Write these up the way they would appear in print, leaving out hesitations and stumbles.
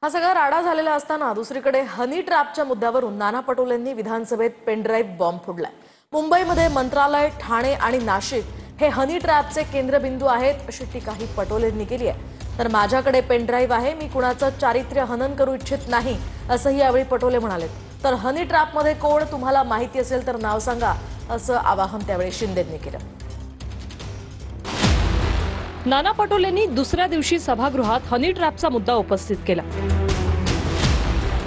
हा सगळा राडा झालेला असताना दुसरीकडे हनी ट्रॅपच्या मुद्द्यावरून नाना पटोलेंनी विधानसभेत पेनड्राईव्ह बॉम्ब फोडलाय। मुंबईमध्ये मंत्रालय, ठाणे आणि नाशिक हे हनी ट्रॅपचे केंद्रबिंदू आहेत अशी टीकाही पटोलेंनी केली आहे। तर माझ्याकडे पेनड्राईव्ह आहे, मी कुणाचं चारित्र्य हनन करू इच्छित नाही असंही यावेळी पटोले म्हणाले। तर हनी ट्रॅपमध्ये कोण तुम्हाला माहिती असेल तर नाव सांगा असं आवाहन त्यावेळी शिंदेंनी केलं। नाना पटोलेंनी दुसऱ्या दिवशी सभागृहात हनी ट्रॅपचा मुद्दा उपस्थित केला।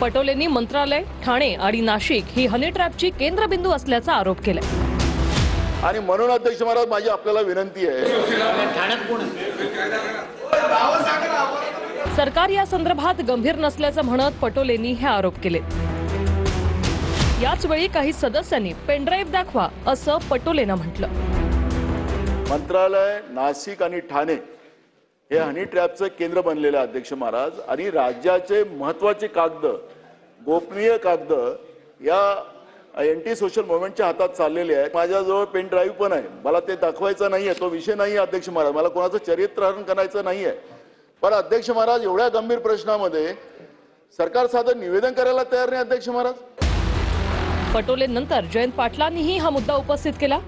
पटोलेंनी मंत्रालय, ठाणे आणि नाशिक ही हनी ट्रॅपची केंद्रबिंदू असल्याचा आरोप केला। आणि म्हणून अध्यक्ष महाराज माझी आपल्याला विनंती आहे, सरकार या संदर्भात गंभीर नसल्याचं म्हणत पटोलेंनी हे आरोप केले। याच वेळी काही सदस्यांनी पेनड्राईव्ह दाखवा असं पटोलेंना म्हटलं। मंत्रालय, नाशिक आणि ठाणे हे हनी ट्रॅपचं केंद्र बनलेले अध्यक्ष महाराज आणि राज्याचे महत्त्वाचे कागद, गोपनीय कागद या एंटी सोशल मुवमेंटच्या हातात चाललेले आहेत। माझ्याजवळ पेन ड्राईव्ह पण आहे, मला ते दाखवायचं नाहीये, तो विषय नाही अध्यक्ष महाराज, मला कोणाचं चरित्रहरण करायचं नाहीये। पण अध्यक्ष महाराज एवढ्या गंभीर प्रश्नामध्ये सरकार साधं निवेदन करायला तयार नाही अध्यक्ष महाराज। पटोलेंनंतर जयंत पाटलांनीही हा मुद्दा उपस्थित केला।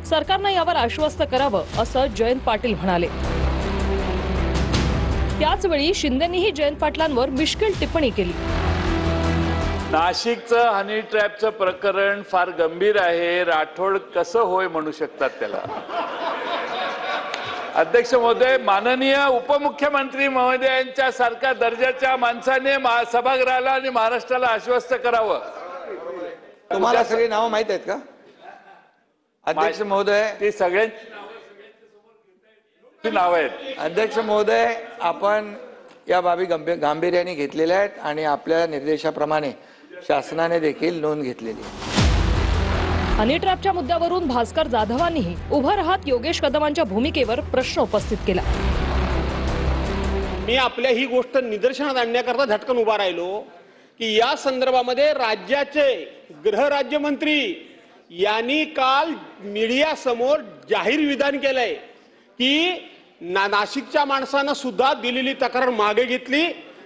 सरकारनं यावर आश्वस्त करावं असं जयंत पाटील म्हणाले। त्याच वेळी शिंदेंनीही जयंत पाटलांवर मिश्किल टिप्पणी केली। नाशिकचं हनी ट्रॅपचं प्रकरण फार गंभीर आहे, राठोड कसं होय म्हणू शकतात त्याला? अध्यक्ष महोदय, माननीय उपमुख्यमंत्री महोदयांच्या सारख्या दर्जाच्या माणसाने सभागृहाला आणि महाराष्ट्राला आश्वस्त करावं। तुम्हाला सगळी नावं माहित आहेत का अध्यक्ष महोदय? ती सगळ्यांची नावं आहेत अध्यक्ष महोदय, आपण या बाबी गांभीर्याने घेतलेल्या आहेत आणि आपल्या निर्देशाप्रमाणे शासनाने देखील नोंद घेतलेली आहे। हनी ट्रॅपच्या मुद्द्यावरून भास्कर जाधवांनीही उभं राहत योगेश कदमांच्या भूमिकेवर प्रश्न उपस्थित केला। मी आपल्या ही गोष्ट निदर्शनात आणण्याकरता झटकन उभा राहिलो की या संदर्भामध्ये राज्याचे गृहराज्यमंत्री यांनी काल मीडिया समोर जाहीर विधान केलंय की नाशिकच्या माणसानं सुद्धा दिलेली तक्रार मागे घेतली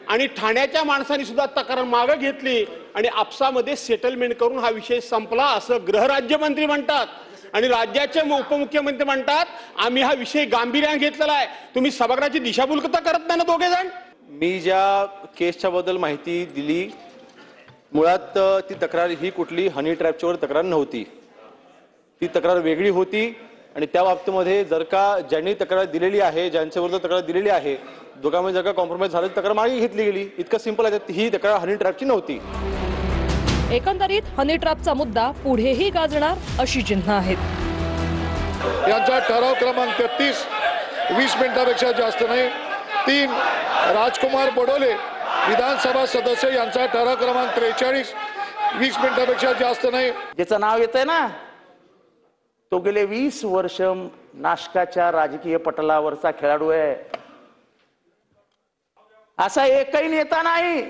आणि ठाण्याच्या माणसांनी सुद्धा तक्रार मागे घेतली आणि आपसामध्ये सेटलमेंट करून हा विषय संपला असं गृहराज्यमंत्री म्हणतात आणि राज्याचे उपमुख्यमंत्री म्हणतात आम्ही हा विषय गांभीर्याने घेतलेला आहे। तुम्ही सभागृहाची दिशाभूल करत नाही ना दोघे जण? मी ज्या केसच्या बद्दल माहिती दिली, मुळात ती तक्रार ही कुठली हनी ट्रॅपच्यावर तक्रार नव्हती, ती तक्रार वेगळी होती आणि त्या बाबतीमध्ये जर का ज्यांनी तक्रार दिलेली आहे, ज्यांच्याविरुद्ध तक्रार दिलेली आहे, दोघांमध्ये जर का कॉम्प्रोमाइज झालं तक्रार मागे घेतली गेली, इतकं सिंपल आहे। ही तक्रार हनी ट्रॅपची नव्हती। एकंदरीत हनी ट्रॅपचा मुद्दा पुढेही गाजणार अशी चिन्ह आहेत। यांचा ठराव क्रमांक 33 20 मिनिटांपेक्षा जास्त नाही। 3 राजकुमार बडोले विधानसभा सदस्य यांचा ठराव क्रमांक 43 20 मिनिटांपेक्षा जास्त नाही। ज्याचं नाव येतंय ना, तो गेले 20 वर्ष नाशकाच्या राजकीय पटलावरचा खेळाडू आहे। असा एकही नेता नाही,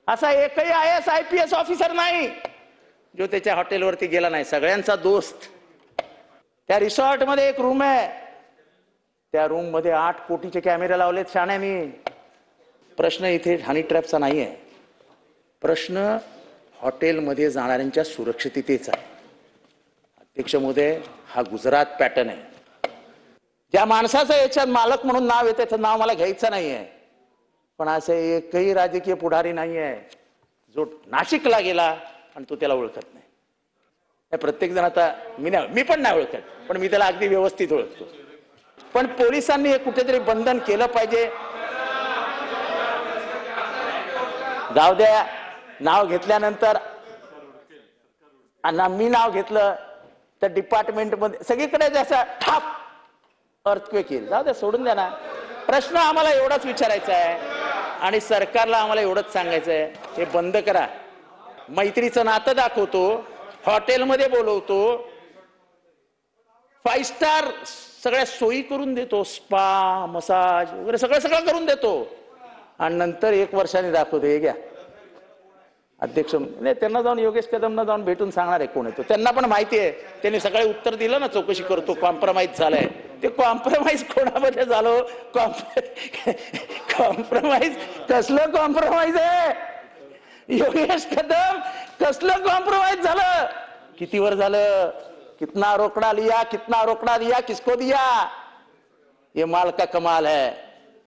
असा एकही IAS IPS ऑफिसर नाही जो त्याच्या हॉटेलवरती गेला नाही। सगळ्यांचा दोस्त। त्या रिसॉर्ट मध्ये एक रूम आहे, त्या रूम मध्ये 8 कोटीचे कॅमेरे लावलेत शाण्यानी। प्रश्न इथे हनी ट्रॅपचा नाही आहे, प्रश्न हॉटेलमध्ये जाणाऱ्यांच्या सुरक्षिततेचा आहे। अध्यक्ष महोदय, हा गुजरात पॅटर्न आहे। ज्या माणसाचं याच्यात मालक म्हणून नाव येते त्याचं नाव मला घ्यायचं नाहीये, पण असं एकही राजकीय पुढारी नाहीये जो नाशिकला गेला आणि तो त्याला ओळखत नाही। प्रत्येक जण आता मी पण नाही ओळखत, पण मी त्याला अगदी व्यवस्थित ओळखतो। पण पोलिसांनी हे कुठेतरी बंधन केलं पाहिजे। जाऊ द्या, नाव घेतल्यानंतर मी नाव घेतलं तर डिपार्टमेंट मध्ये सगळीकडे जसा ठाप अर्थक्वेक येईल। जाऊ द्या, सोडून द्या ना। प्रश्न आम्हाला एवढाच विचारायचा आहे आणि सरकारला आम्हाला एवढंच सांगायचं आहे, हे बंद करा। मैत्रीचं नातं दाखवतो, हॉटेलमध्ये बोलवतो, 5 स्टार सगळ्या सोयी करून देतो, स्पा, मसाज वगैरे सगळं करून देतो आणि नंतर 1 वर्षाने दाखवतो हे घ्या। अध्यक्ष नाही, त्यांना जाऊन योगेश कदमना जाऊन भेटून सांगणार आहे कोण आहे तो। त्यांना पण माहिती आहे, त्यांनी सकाळी उत्तर दिलं ना, चौकशी करतो, कॉम्प्रोमाइज झालाय। ते कॉम्प्रोमाइज कोणामध्ये झालो? कॉम्प्रोमाइज कसलं कॉम्प्रोमाइज आहे? योगेश कदम कसलं कॉम्प्रोमाइज झालं? किती वर झालं? कितना रोकड़ा लिया, कितना रोकड़ा दिया, किसको दिया? ये माल का कमाल है.